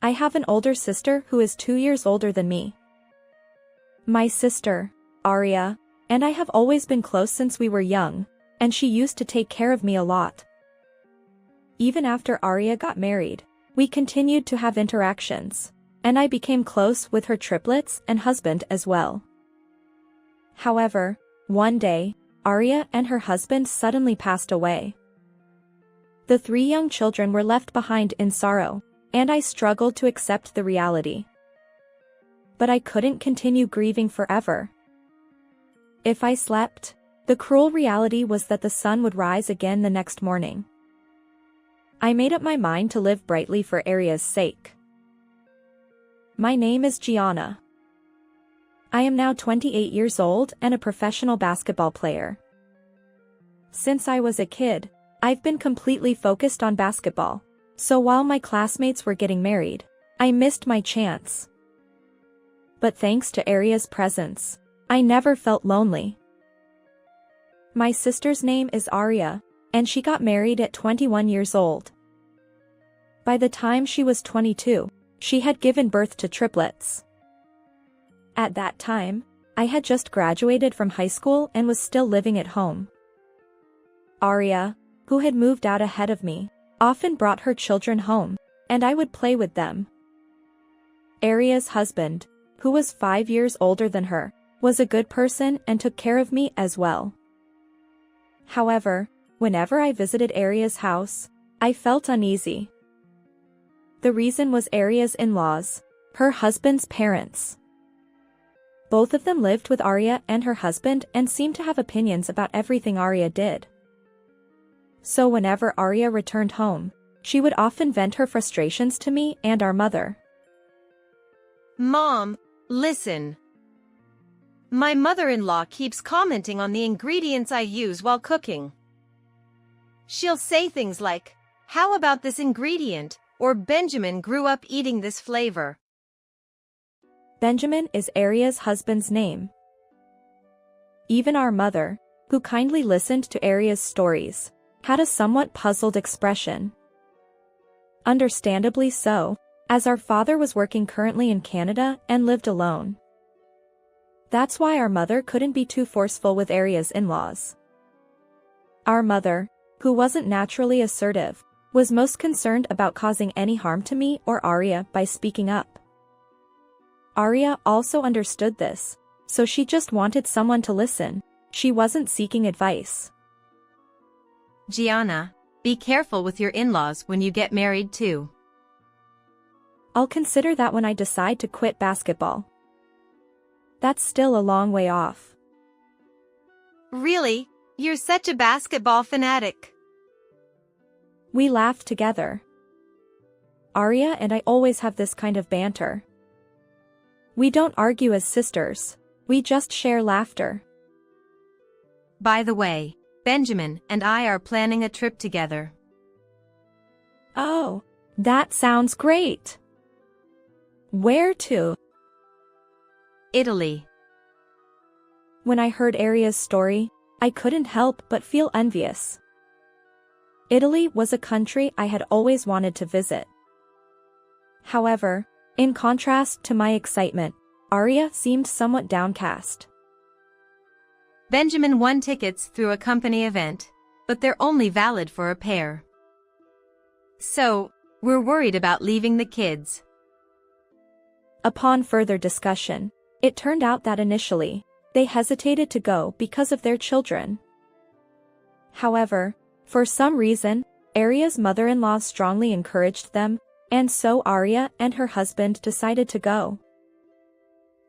I have an older sister who is 2 years older than me. My sister, Arya, and I have always been close since we were young, and she used to take care of me a lot. Even after Arya got married, we continued to have interactions, and I became close with her triplets and husband as well. However, one day, Arya and her husband suddenly passed away. The 3 young children were left behind in sorrow, and I struggled to accept the reality. But I couldn't continue grieving forever. If I slept, the cruel reality was that the sun would rise again the next morning. I made up my mind to live brightly for Arya's sake. My name is Gianna. I am now 28 years old and a professional basketball player. Since I was a kid, I've been completely focused on basketball, so while my classmates were getting married, I missed my chance. But thanks to Arya's presence, I never felt lonely. My sister's name is Arya, and she got married at 21 years old. By the time she was 22, she had given birth to triplets. At that time, I had just graduated from high school and was still living at home. Arya, who had moved out ahead of me, often brought her children home, and I would play with them. Arya's husband, who was 5 years older than her, was a good person and took care of me as well. However, whenever I visited Arya's house, I felt uneasy. The reason was Arya's in-laws, her husband's parents. Both of them lived with Arya and her husband and seemed to have opinions about everything Arya did. So whenever Arya returned home, she would often vent her frustrations to me and our mother. Mom, listen. My mother-in-law keeps commenting on the ingredients I use while cooking. She'll say things like, "How about this ingredient?" or "Benjamin grew up eating this flavor." Benjamin is Arya's husband's name. Even our mother, who kindly listened to Arya's stories, had a somewhat puzzled expression. Understandably so, as our father was working currently in Canada and lived alone. That's why our mother couldn't be too forceful with Arya's in-laws. Our mother, who wasn't naturally assertive, was most concerned about causing any harm to me or Arya by speaking up. Arya also understood this, so she just wanted someone to listen. She wasn't seeking advice. Gianna, be careful with your in-laws when you get married too. I'll consider that when I decide to quit basketball. That's still a long way off. Really? You're such a basketball fanatic. We laughed together. Arya and I always have this kind of banter. We don't argue as sisters, we just share laughter. By the way, Benjamin and I are planning a trip together. Oh, that sounds great. Where to? Italy. When I heard Arya's story, I couldn't help but feel envious. Italy was a country I had always wanted to visit. However, in contrast to my excitement, Arya seemed somewhat downcast. Benjamin won tickets through a company event, but they're only valid for a pair. So, we're worried about leaving the kids. Upon further discussion, it turned out that initially, they hesitated to go because of their children. However, for some reason, Arya's mother-in-law strongly encouraged them, and so Arya and her husband decided to go.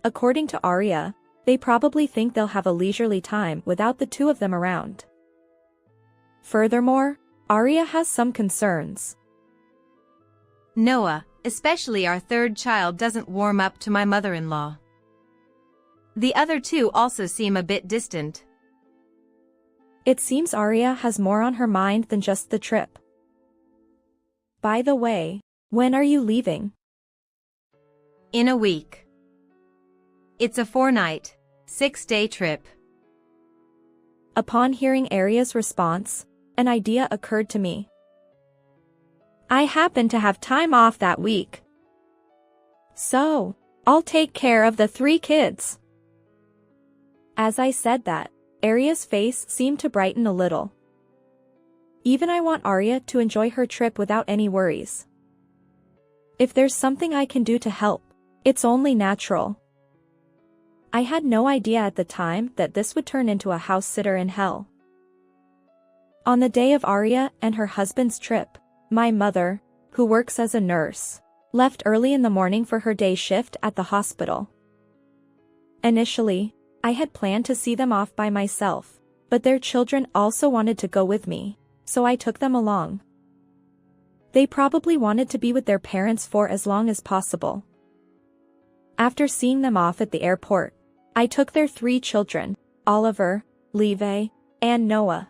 According to Arya, they probably think they'll have a leisurely time without the two of them around. Furthermore, Arya has some concerns. Noah, especially our third child, doesn't warm up to my mother-in-law. The other two also seem a bit distant. It seems Arya has more on her mind than just the trip. By the way, when are you leaving? In a week. It's a 4-night, 6-day trip. Upon hearing Arya's response, an idea occurred to me. I happen to have time off that week. So, I'll take care of the 3 kids. As I said that, Arya's face seemed to brighten a little. Even I want Arya to enjoy her trip without any worries. If there's something I can do to help, it's only natural. I had no idea at the time that this would turn into a house sitter in hell. On the day of Arya and her husband's trip, my mother, who works as a nurse, left early in the morning for her day shift at the hospital. Initially, I had planned to see them off by myself, but their children also wanted to go with me, so I took them along. They probably wanted to be with their parents for as long as possible. After seeing them off at the airport, I took their 3 children, Oliver, Levi, and Noah.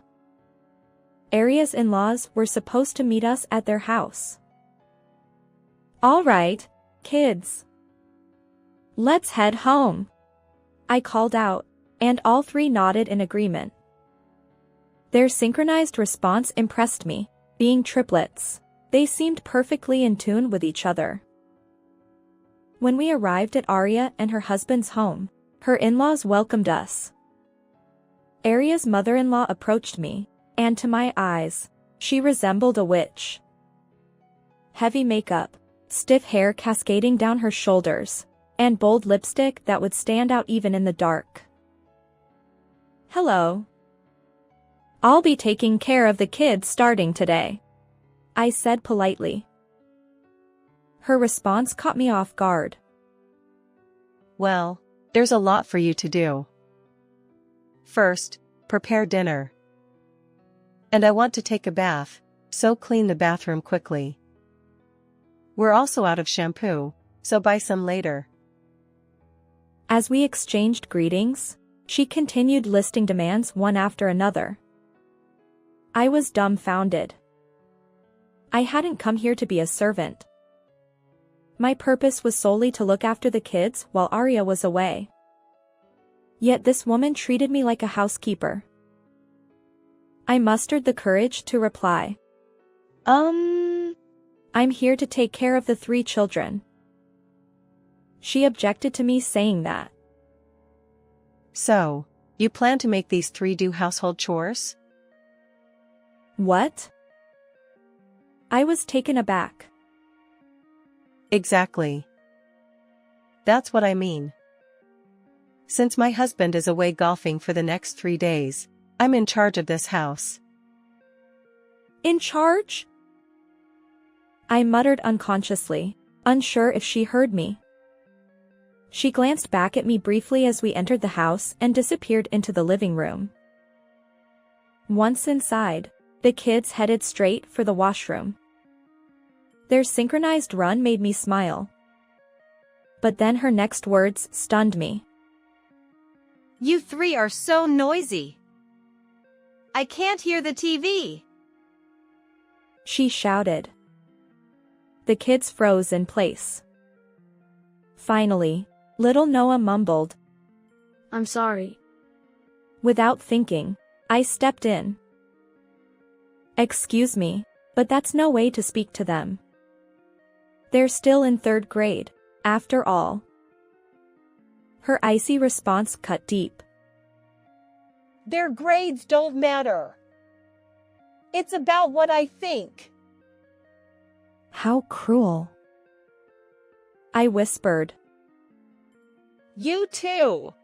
Arya's in-laws were supposed to meet us at their house. "All right, kids. Let's head home," I called out, and all 3 nodded in agreement. Their synchronized response impressed me. Being triplets, they seemed perfectly in tune with each other. When we arrived at Arya and her husband's home, her in-laws welcomed us. Arya's mother-in-law approached me, and to my eyes, she resembled a witch. Heavy makeup, stiff hair cascading down her shoulders, and bold lipstick that would stand out even in the dark. "Hello. I'll be taking care of the kids starting today," I said politely. Her response caught me off guard. "Well, there's a lot for you to do. First, prepare dinner. And I want to take a bath, so clean the bathroom quickly. We're also out of shampoo, so buy some later." As we exchanged greetings, she continued listing demands one after another. I was dumbfounded. I hadn't come here to be a servant. My purpose was solely to look after the kids while Arya was away. Yet this woman treated me like a housekeeper. I mustered the courage to reply. I'm here to take care of the 3 children." She objected to me saying that. "So, you plan to make these 3 do household chores?" What? I was taken aback. "Exactly. That's what I mean. Since my husband is away golfing for the next 3 days, I'm in charge of this house." "In charge?" I muttered unconsciously, unsure if she heard me. She glanced back at me briefly as we entered the house and disappeared into the living room. Once inside, the kids headed straight for the washroom. Their synchronized run made me smile. But then her next words stunned me. "You 3 are so noisy. I can't hear the TV." She shouted. The kids froze in place. Finally, little Noah mumbled, "I'm sorry." Without thinking, I stepped in. "Excuse me, but that's no way to speak to them. They're still in 3rd grade, after all." Her icy response cut deep. "Their grades don't matter. It's about what I think." How cruel. I whispered. "You too.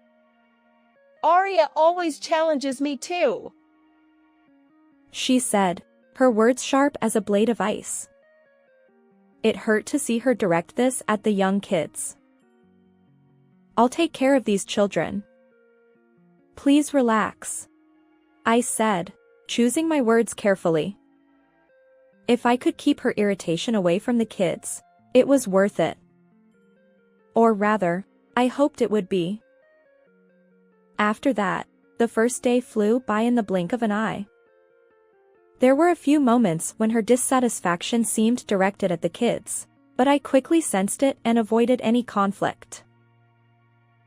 Arya always challenges me too." She said, her words sharp as a blade of ice. It hurt to see her direct this at the young kids. "I'll take care of these children. Please relax," I said, choosing my words carefully. If I could keep her irritation away from the kids, it was worth it. Or rather, I hoped it would be. After that, the first day flew by in the blink of an eye. There were a few moments when her dissatisfaction seemed directed at the kids, but I quickly sensed it and avoided any conflict.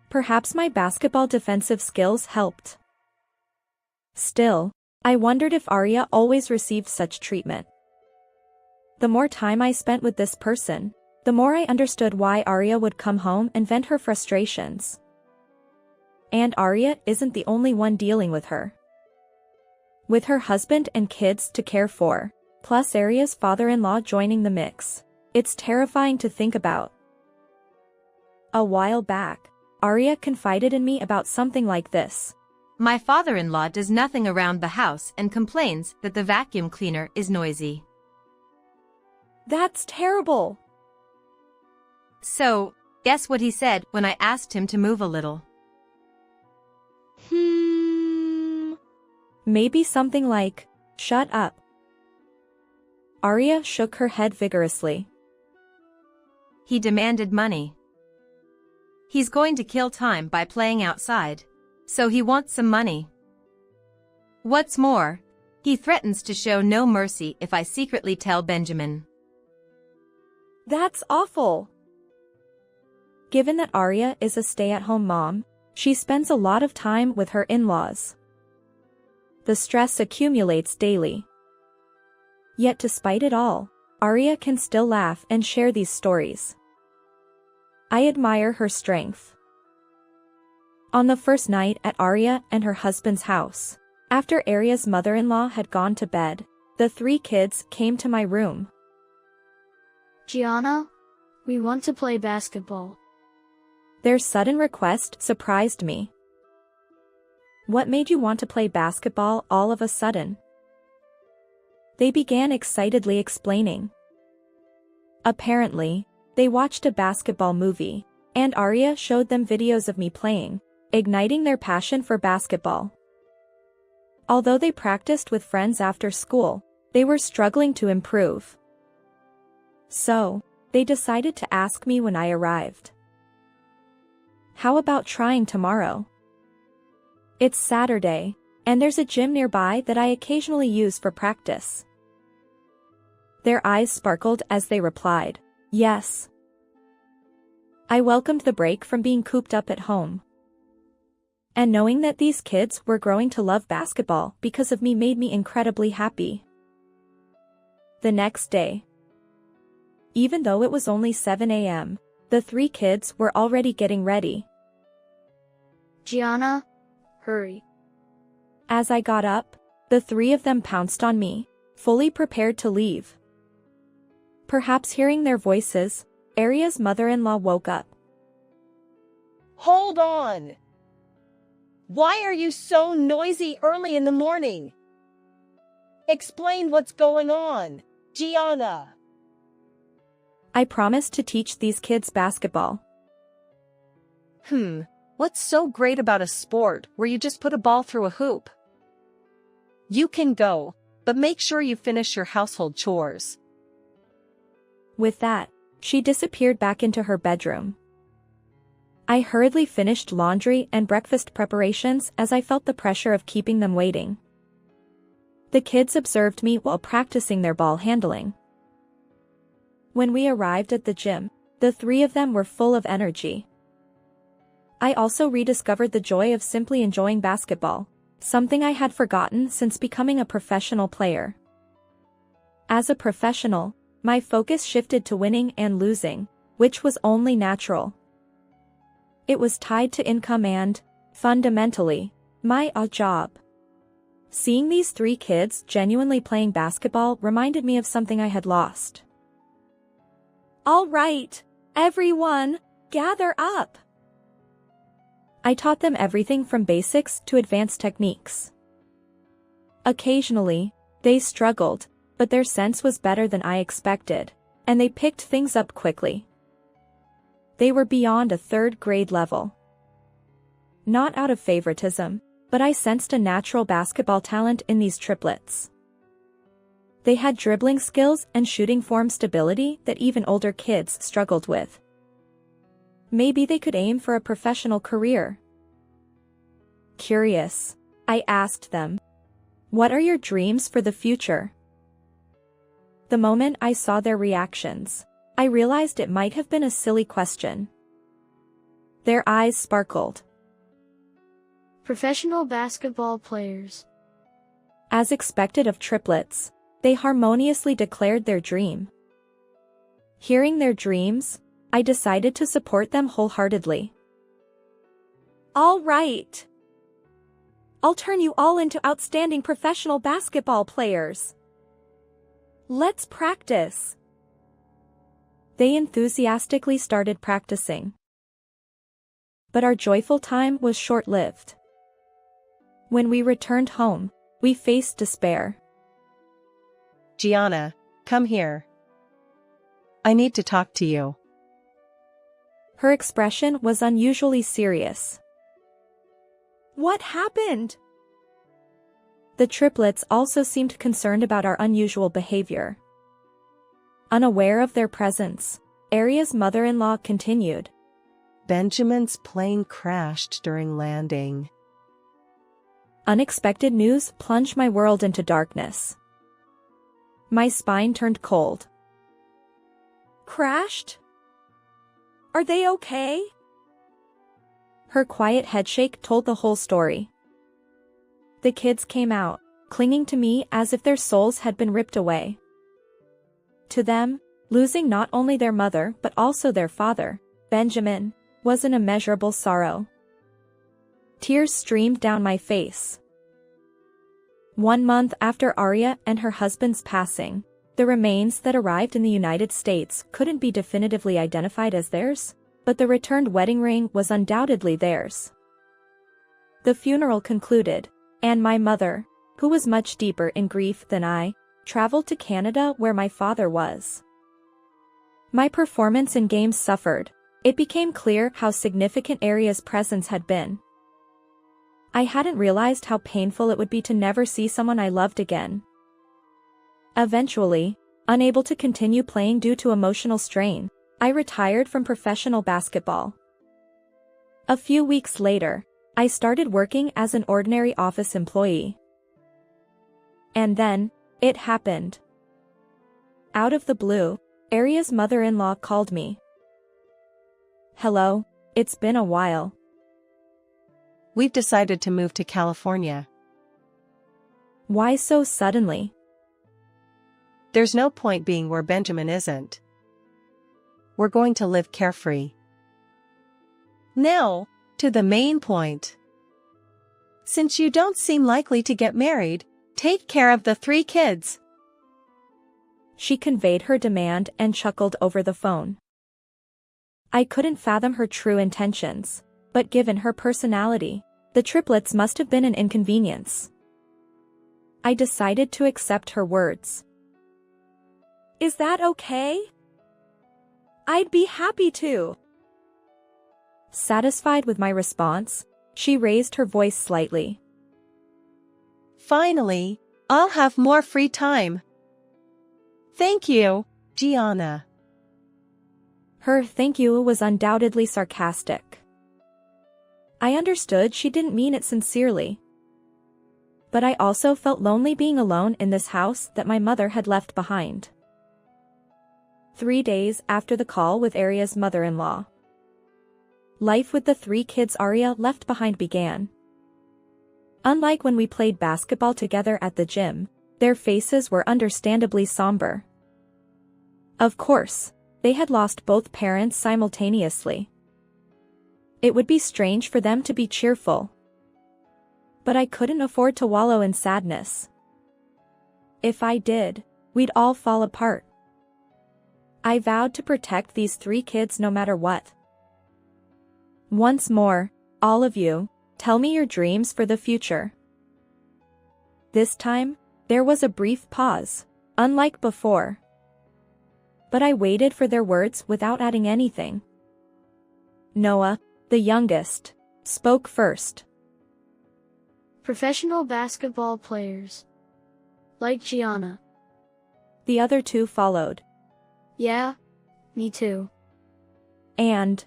Perhaps my basketball defensive skills helped. Still, I wondered if Arya always received such treatment. The more time I spent with this person, the more I understood why Arya would come home and vent her frustrations. And Arya isn't the only one dealing with her. With her husband and kids to care for, plus Arya's father-in-law joining the mix, it's terrifying to think about. A while back, Arya confided in me about something like this. My father-in-law does nothing around the house and complains that the vacuum cleaner is noisy. That's terrible. So, guess what he said when I asked him to move a little? Maybe something like, "Shut up." Arya shook her head vigorously. He demanded money. He's going to kill time by playing outside, so he wants some money. What's more, he threatens to show no mercy if I secretly tell Benjamin. That's awful. Given that Arya is a stay-at-home mom, she spends a lot of time with her in-laws. The stress accumulates daily. Yet despite it all, Arya can still laugh and share these stories. I admire her strength. On the first night at Arya and her husband's house, after Arya's mother-in-law had gone to bed, the 3 kids came to my room. Gianna, we want to play basketball. Their sudden request surprised me. What made you want to play basketball all of a sudden? They began excitedly explaining. Apparently, they watched a basketball movie, and Arya showed them videos of me playing, igniting their passion for basketball. Although they practiced with friends after school, they were struggling to improve. So, they decided to ask me when I arrived. How about trying tomorrow? It's Saturday, and there's a gym nearby that I occasionally use for practice. Their eyes sparkled as they replied, "Yes." I welcomed the break from being cooped up at home. And knowing that these kids were growing to love basketball because of me made me incredibly happy. The next day, even though it was only 7 a.m., the 3 kids were already getting ready. Gianna, hurry. As I got up, the 3 of them pounced on me, fully prepared to leave. Perhaps hearing their voices, Arya's mother-in-law woke up. Hold on! Why are you so noisy early in the morning? Explain what's going on, Gianna. I promised to teach these kids basketball. What's so great about a sport where you just put a ball through a hoop? You can go, but make sure you finish your household chores. With that, she disappeared back into her bedroom. I hurriedly finished laundry and breakfast preparations as I felt the pressure of keeping them waiting. The kids observed me while practicing their ball handling. When we arrived at the gym, the 3 of them were full of energy. I also rediscovered the joy of simply enjoying basketball, something I had forgotten since becoming a professional player. As a professional, my focus shifted to winning and losing, which was only natural. It was tied to income and, fundamentally, my job. Seeing these 3 kids genuinely playing basketball reminded me of something I had lost. "All right, everyone, gather up." I taught them everything from basics to advanced techniques. Occasionally, they struggled, but their sense was better than I expected, and they picked things up quickly. They were beyond a 3rd grade level. Not out of favoritism, but I sensed a natural basketball talent in these triplets. They had dribbling skills and shooting form stability that even older kids struggled with. Maybe they could aim for a professional career. Curious, I asked them, "What are your dreams for the future?" The moment I saw their reactions, I realized it might have been a silly question. Their eyes sparkled. Professional basketball players. As expected of triplets, they harmoniously declared their dream. Hearing their dreams, I decided to support them wholeheartedly. All right. I'll turn you all into outstanding professional basketball players. Let's practice. They enthusiastically started practicing. But our joyful time was short-lived. When we returned home, we faced despair. Gianna, come here. I need to talk to you. Her expression was unusually serious. What happened? The triplets also seemed concerned about our unusual behavior. Unaware of their presence, Aria's mother-in-law continued. Benjamin's plane crashed during landing. Unexpected news plunged my world into darkness. My spine turned cold. Crashed? Are they okay? Her quiet headshake told the whole story. The kids came out, clinging to me as if their souls had been ripped away. To them, losing not only their mother but also their father, Benjamin, was an immeasurable sorrow. Tears streamed down my face. 1 month after Aria and her husband's passing, the remains that arrived in the United States couldn't be definitively identified as theirs, but the returned wedding ring was undoubtedly theirs. The funeral concluded, and my mother, who was much deeper in grief than I, traveled to Canada where my father was. My performance in games suffered. It became clear how significant Aria's presence had been. I hadn't realized how painful it would be to never see someone I loved again. Eventually, unable to continue playing due to emotional strain, I retired from professional basketball. A few weeks later, I started working as an ordinary office employee. And then, it happened. Out of the blue, Aria's mother-in-law called me. Hello, it's been a while. We've decided to move to California. Why so suddenly? There's no point being where Benjamin isn't. We're going to live carefree. Now, to the main point. Since you don't seem likely to get married, take care of the 3 kids. She conveyed her demand and chuckled over the phone. I couldn't fathom her true intentions, but given her personality, the triplets must have been an inconvenience. I decided to accept her words. Is that okay? I'd be happy to. Satisfied with my response, she raised her voice slightly. Finally, I'll have more free time. Thank you, Gianna. Her thank you was undoubtedly sarcastic. I understood she didn't mean it sincerely. But I also felt lonely being alone in this house that my mother had left behind. 3 days after the call with Aria's mother-in-law, life with the 3 kids Aria left behind began. Unlike when we played basketball together at the gym, their faces were understandably somber. Of course, they had lost both parents simultaneously. It would be strange for them to be cheerful. But I couldn't afford to wallow in sadness. If I did, we'd all fall apart. I vowed to protect these 3 kids no matter what. Once more, all of you, tell me your dreams for the future. This time, there was a brief pause, unlike before. But I waited for their words without adding anything. Noah, the youngest, spoke first. Professional basketball players. Like Gianna. The other 2 followed. Yeah, me too. And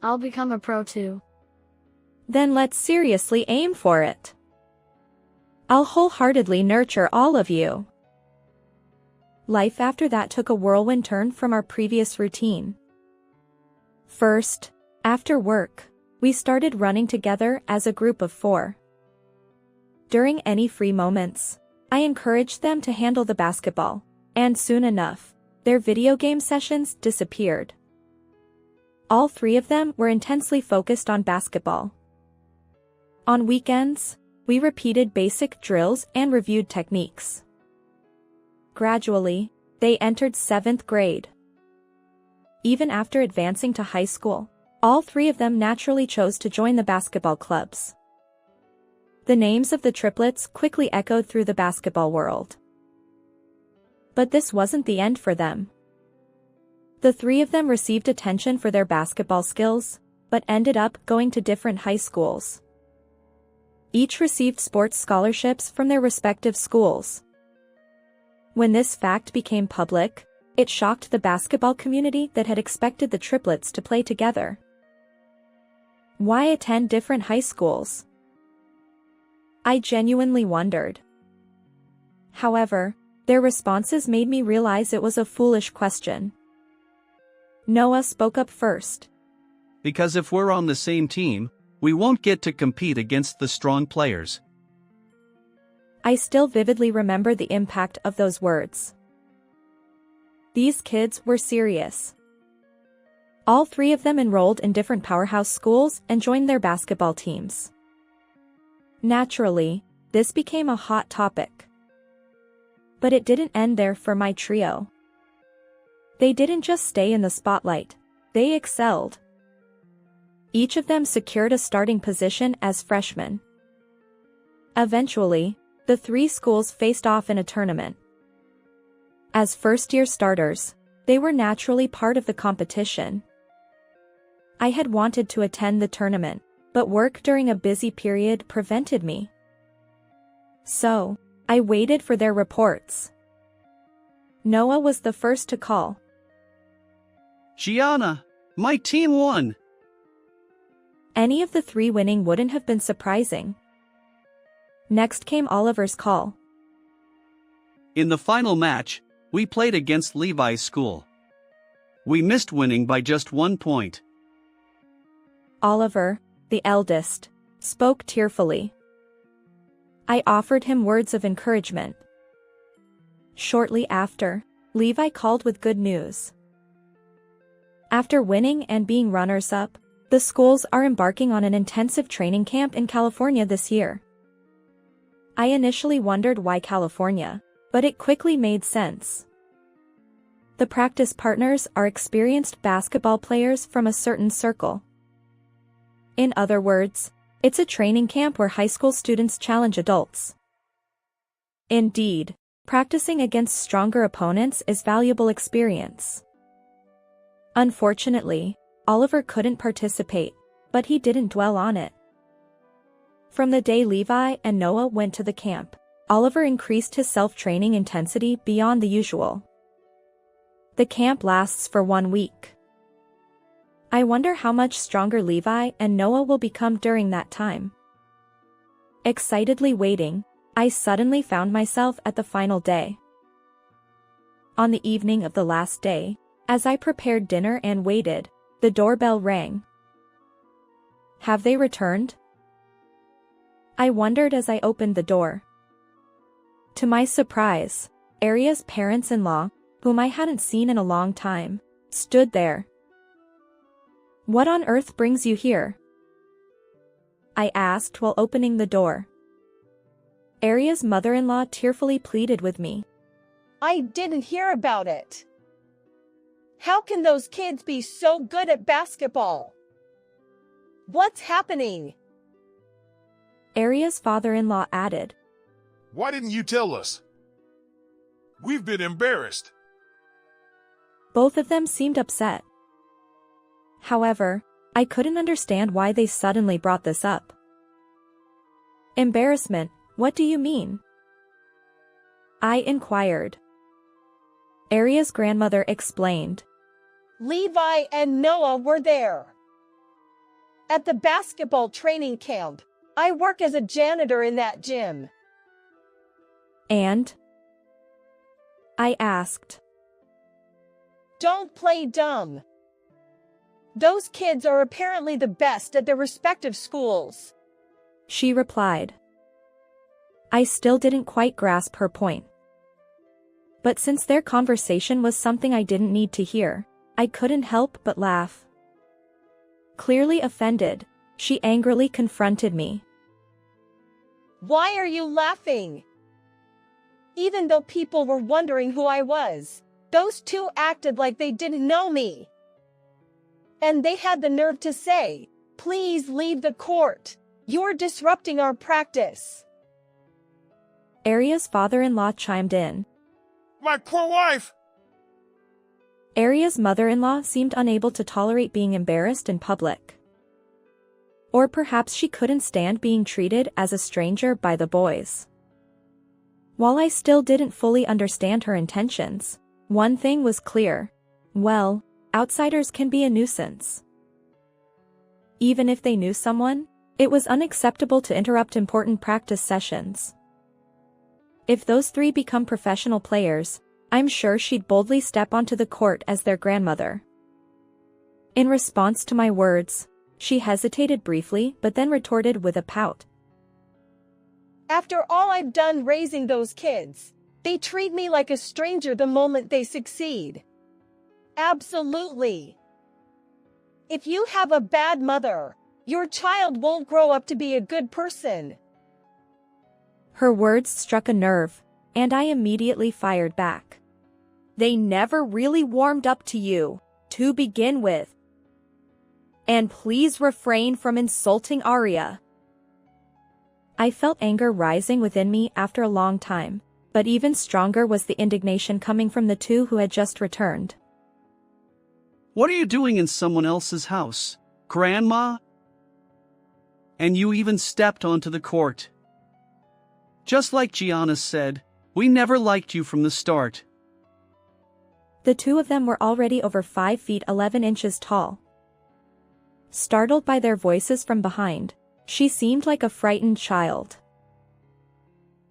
I'll become a pro too. then let's seriously aim for it. I'll wholeheartedly nurture all of you. Life after that took a whirlwind turn from our previous routine. First, after work, we started running together as a group of 4. During any free moments, I encouraged them to handle the basketball, and soon enough, their video game sessions disappeared. All three of them were intensely focused on basketball. On weekends, we repeated basic drills and reviewed techniques. Gradually, they entered 7th grade. Even after advancing to high school, all three of them naturally chose to join the basketball clubs. The names of the triplets quickly echoed through the basketball world. But this wasn't the end for them. The three of them received attention for their basketball skills, but ended up going to different high schools. Each received sports scholarships from their respective schools. When this fact became public, it shocked the basketball community that had expected the triplets to play together. Why attend different high schools? I genuinely wondered. However, their responses made me realize it was a foolish question. Noah spoke up first. Because if we're on the same team, we won't get to compete against the strong players. I still vividly remember the impact of those words. These kids were serious. All three of them enrolled in different powerhouse schools and joined their basketball teams. Naturally, this became a hot topic. But it didn't end there for my trio. They didn't just stay in the spotlight, they excelled. Each of them secured a starting position as freshmen. Eventually, the three schools faced off in a tournament. As first-year starters, they were naturally part of the competition. I had wanted to attend the tournament, but work during a busy period prevented me. So, I waited for their reports. Noah was the first to call. Gianna, my team won! Any of the three winning wouldn't have been surprising. Next came Oliver's call. In the final match, we played against Levi's school. We missed winning by just 1 point. Oliver, the eldest, spoke tearfully. I offered him words of encouragement. Shortly after, Levi called with good news. After winning and being runners-up, the schools are embarking on an intensive training camp in California this year. I initially wondered why California, but it quickly made sense. The practice partners are experienced basketball players from a certain circle. In other words, it's a training camp where high school students challenge adults. Indeed, practicing against stronger opponents is valuable experience. Unfortunately, Oliver couldn't participate, but he didn't dwell on it. From the day Levi and Noah went to the camp, Oliver increased his self-training intensity beyond the usual. The camp lasts for 1 week. I wonder how much stronger Levi and Noah will become during that time. Excitedly waiting, I suddenly found myself at the final day. On the evening of the last day, as I prepared dinner and waited, the doorbell rang. Have they returned? I wondered as I opened the door. To my surprise, Aria's parents-in-law, whom I hadn't seen in a long time, stood there. What on earth brings you here? I asked while opening the door. Aria's mother-in-law tearfully pleaded with me. I didn't hear about it. How can those kids be so good at basketball? What's happening? Aria's father-in-law added. Why didn't you tell us? We've been embarrassed. Both of them seemed upset. However, I couldn't understand why they suddenly brought this up. Embarrassment, what do you mean? I inquired. Aria's grandmother explained. Levi and Noah were there. At the basketball training camp, I work as a janitor in that gym. And? I asked. Don't play dumb. Those kids are apparently the best at their respective schools. She replied. I still didn't quite grasp her point. But since their conversation was something I didn't need to hear, I couldn't help but laugh. Clearly offended, she angrily confronted me. Why are you laughing? Even though people were wondering who I was, those two acted like they didn't know me. And they had the nerve to say, "Please leave the court. You're disrupting our practice." Aria's father-in-law chimed in. My poor wife! Aria's mother-in-law seemed unable to tolerate being embarrassed in public. Or perhaps she couldn't stand being treated as a stranger by the boys. While I still didn't fully understand her intentions, one thing was clear. Well, outsiders can be a nuisance. Even if they knew someone, it was unacceptable to interrupt important practice sessions. If those three become professional players, I'm sure she'd boldly step onto the court as their grandmother. In response to my words, she hesitated briefly but then retorted with a pout. After all I've done raising those kids, they treat me like a stranger the moment they succeed. Absolutely. If you have a bad mother, your child won't grow up to be a good person. Her words struck a nerve, and I immediately fired back. They never really warmed up to you, to begin with. And please refrain from insulting Aria. I felt anger rising within me after a long time, but even stronger was the indignation coming from the two who had just returned. What are you doing in someone else's house, Grandma? And you even stepped onto the court. Just like Gianna said, we never liked you from the start. The two of them were already over 5 feet 11 inches tall. Startled by their voices from behind, she seemed like a frightened child.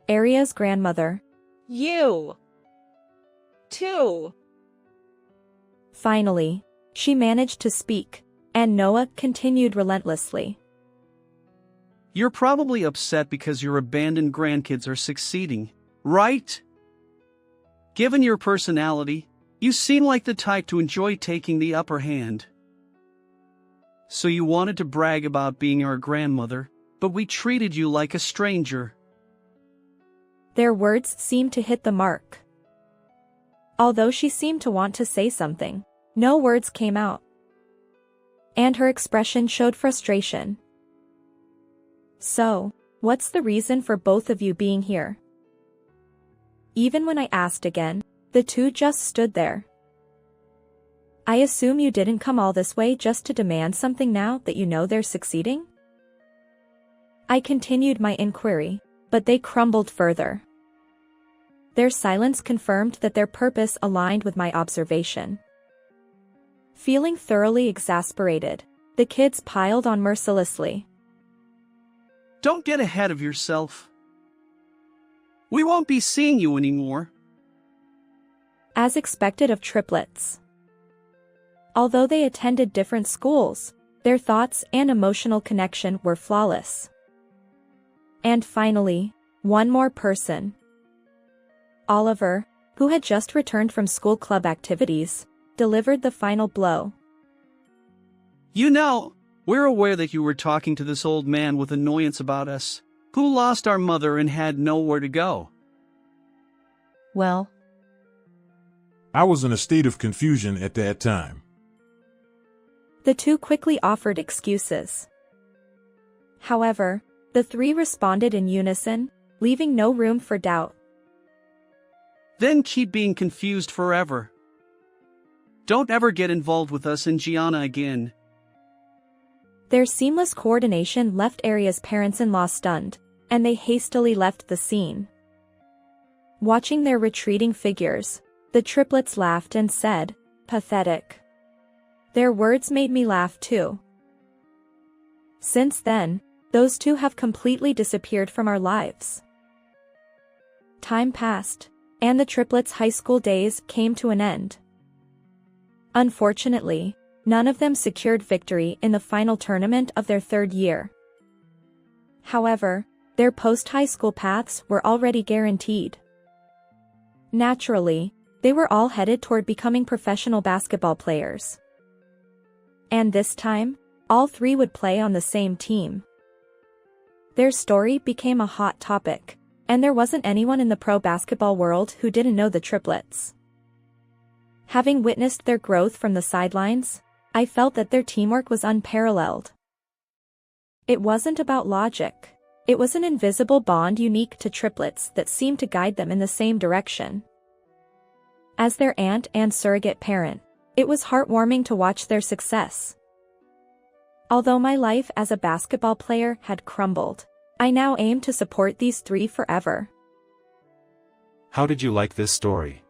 Aria's grandmother. You. Too. Finally, she managed to speak, and Noah continued relentlessly. You're probably upset because your abandoned grandkids are succeeding, right? Given your personality, you seem like the type to enjoy taking the upper hand. So you wanted to brag about being our grandmother, but we treated you like a stranger. Their words seemed to hit the mark. Although she seemed to want to say something, no words came out. And her expression showed frustration. So, what's the reason for both of you being here? Even when I asked again, the two just stood there. I assume you didn't come all this way just to demand something now that you know they're succeeding? I continued my inquiry, but they crumbled further. Their silence confirmed that their purpose aligned with my observation. Feeling thoroughly exasperated, the kids piled on mercilessly. Don't get ahead of yourself. We won't be seeing you anymore. As expected of triplets. Although they attended different schools, their thoughts and emotional connection were flawless. And finally, one more person. Oliver, who had just returned from school club activities, delivered the final blow. You know, we're aware that you were talking to this old man with annoyance about us, who lost our mother and had nowhere to go. Well, I was in a state of confusion at that time. The two quickly offered excuses. However, the three responded in unison, leaving no room for doubt. Then keep being confused forever. Don't ever get involved with us and Gianna again. Their seamless coordination left Aria's parents-in-law stunned, and they hastily left the scene. Watching their retreating figures, the triplets laughed and said, "Pathetic." Their words made me laugh too. Since then, those two have completely disappeared from our lives. Time passed, and the triplets' high school days came to an end. Unfortunately, none of them secured victory in the final tournament of their third year. However, their post-high school paths were already guaranteed. Naturally, they were all headed toward becoming professional basketball players. And this time, all three would play on the same team. Their story became a hot topic, and there wasn't anyone in the pro basketball world who didn't know the triplets. Having witnessed their growth from the sidelines, I felt that their teamwork was unparalleled. It wasn't about logic. It was an invisible bond unique to triplets that seemed to guide them in the same direction. As their aunt and surrogate parent, it was heartwarming to watch their success. Although my life as a basketball player had crumbled, I now aim to support these three forever. How did you like this story?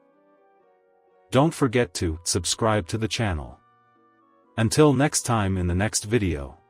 Don't forget to subscribe to the channel. Until next time in the next video.